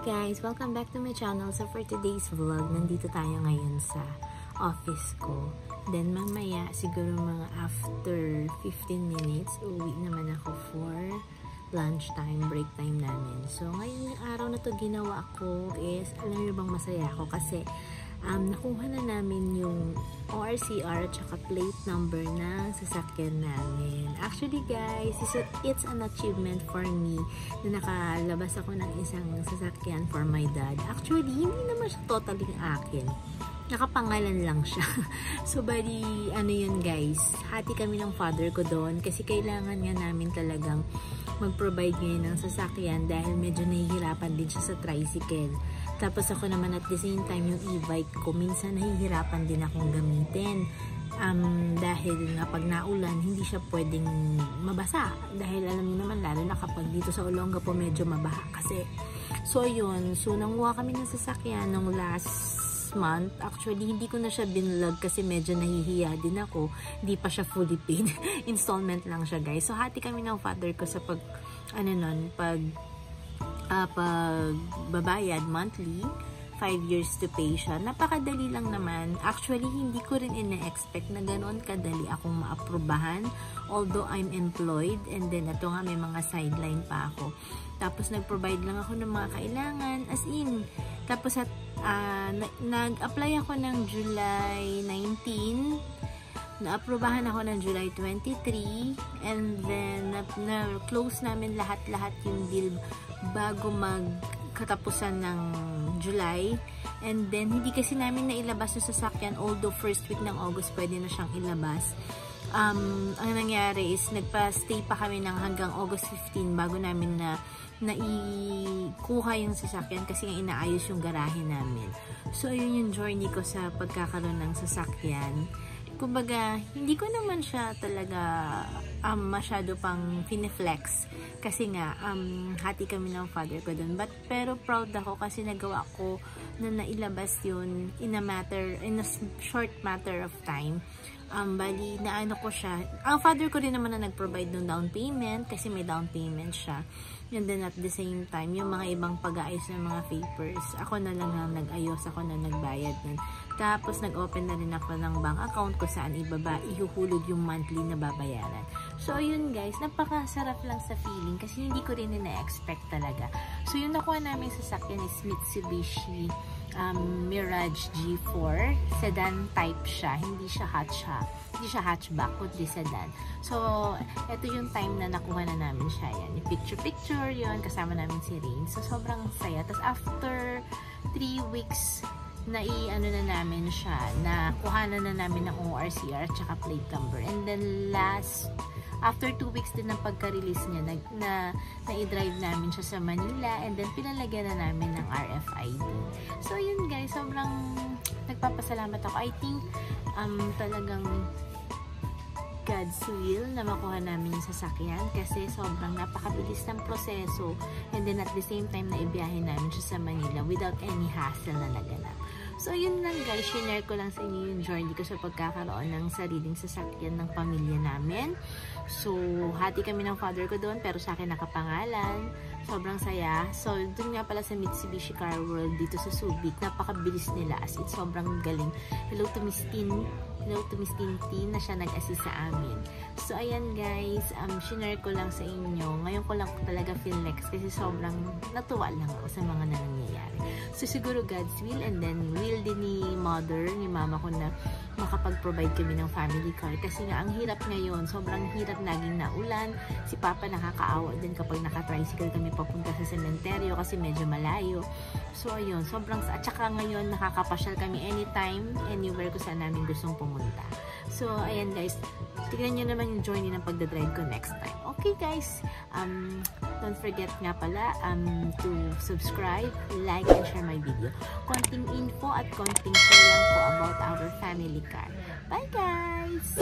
guys! Welcome back to my channel. So for today's vlog, nandito tayo ngayon sa office ko. Then mamaya, siguro mga after 15 minutes, uwi naman ako for lunch time, break time namin. So ngayong araw na to ginawa ko is, alam niyo bang masaya ako kasi nakuha na namin yung ORCR at saka plate number ng sasakyan namin. Actually guys, it's an achievement for me na nakalabas ako ng isang sasakyan for my dad. Actually, hindi naman siya totally akin. Nakapangalan lang siya. So, bali, ano yun guys, hati kami ng father ko doon kasi kailangan nga namin talagang mag-provide ngayon ng sasakyan dahil medyo nahihirapan din siya sa tricycle. Tapos ako naman at the same time yung e-bike ko, minsan nahihirapan din akong gamitin. Dahil nga pag naulan, hindi siya pwedeng mabasa. Dahil alam niyo naman, lalo na kapag dito sa Olonga po medyo mabaha kasi. So yun, so nanguha kami ng sasakyan nung last month. Actually, hindi ko na siya binlog kasi medyo nahihiya din ako. Hindi pa siya fully paid. Installment lang siya guys. So hati kami ng father ko sa pagbabayad monthly, 5 years to pay siya. Napakadali lang naman. Actually, hindi ko rin ina-expect na ganoon kadali akong maaprubahan. Although I'm employed and then ito nga may mga sideline pa ako. Tapos nag-provide lang ako ng mga kailangan as in. Tapos nag-apply ako ng July 19. Na-aprobahan ako ng July 23 and then na-close namin lahat-lahat yung deal bago magkatapusan ng July. And then hindi kasi namin nailabas yung sasakyan, although first week ng August pwede na siyang ilabas. Ang nangyari is nagpa-stay pa kami ng hanggang August 15 bago namin naikuha yung sasakyan kasi nga inaayos yung garahe namin. So ayun yung journey ko sa pagkakaroon ng sasakyan. Kumbaga, hindi ko naman siya talaga masyado pang fineflex kasi nga hati kami ng father ko dun. Pero proud ako kasi nagawa ko na nailabas yun in a short matter of time. Bali, naano ko siya. Ang father ko rin naman na nag-provide ng down payment kasi may down payment siya. And then at the same time, yung mga ibang pag-aayos ng mga papers, ako na lang ang nag-ayos, ako na nagbayad nun. Tapos nag-open na rin ako ng bank account ko saan ihuhulog yung monthly na babayaran. So yun guys, napakasarap lang sa feeling kasi hindi ko rin na-expect talaga. So yung nakuha namin sa sasakyan is Mitsubishi Mirage G4. Sedan type siya, hindi siya hatchback, kundi sedan. So, ito yung time na nakuha na namin siya. Yan, yung picture yun, kasama namin si Rain. So, sobrang saya. Tapos, after 3 weeks, na namin siya, na kuhanan na namin ng ORCR at saka plate number. And then, after 2 weeks din ng pagka-release niya, na-i-drive namin siya sa Manila and then pinalagyan na namin ng RFID. So, yun guys, sobrang nagpapasalamat ako. I think, talagang God's will na makuha namin yung sasakyan kasi sobrang napakabilis ng proseso and then at the same time na ibiyahe namin siya sa Manila without any hassle na naganap. So yun lang guys, share ko lang sa inyo yung journey ko sa pagkakaroon ng sariling sasakyan ng pamilya namin. So hati kami ng father ko doon pero sa akin nakapangalan. Sobrang saya. So doon nga pala sa Mitsubishi Car World dito sa Subic, napakabilis nila as in sobrang galing. Hello to Miss Tintin na siya nag-assist sa amin. So ayan guys, share ko lang sa inyo. Ngayon ko lang talaga flex kasi sobrang natuwa lang ako sa mga nangyayari. So siguro God's will and then will din ni mama ko na makapag-provide kami ng family car kasi nga ang hirap ngayon, sobrang hirap naging naulan. Si Papa nakakaawa din kapag naka-tricycle kami papunta sa sementeryo kasi medyo malayo. So ayun, at saka ngayon nakakapasyal kami anytime, anywhere kung saan namin gustong pumunta. So ayan guys, tignan nyo naman yung journey ng pagdadrive ko next time. Okay guys, don't forget nga pala to subscribe, like, and share my video. Konting info at konting share lang po about our family car. Bye guys!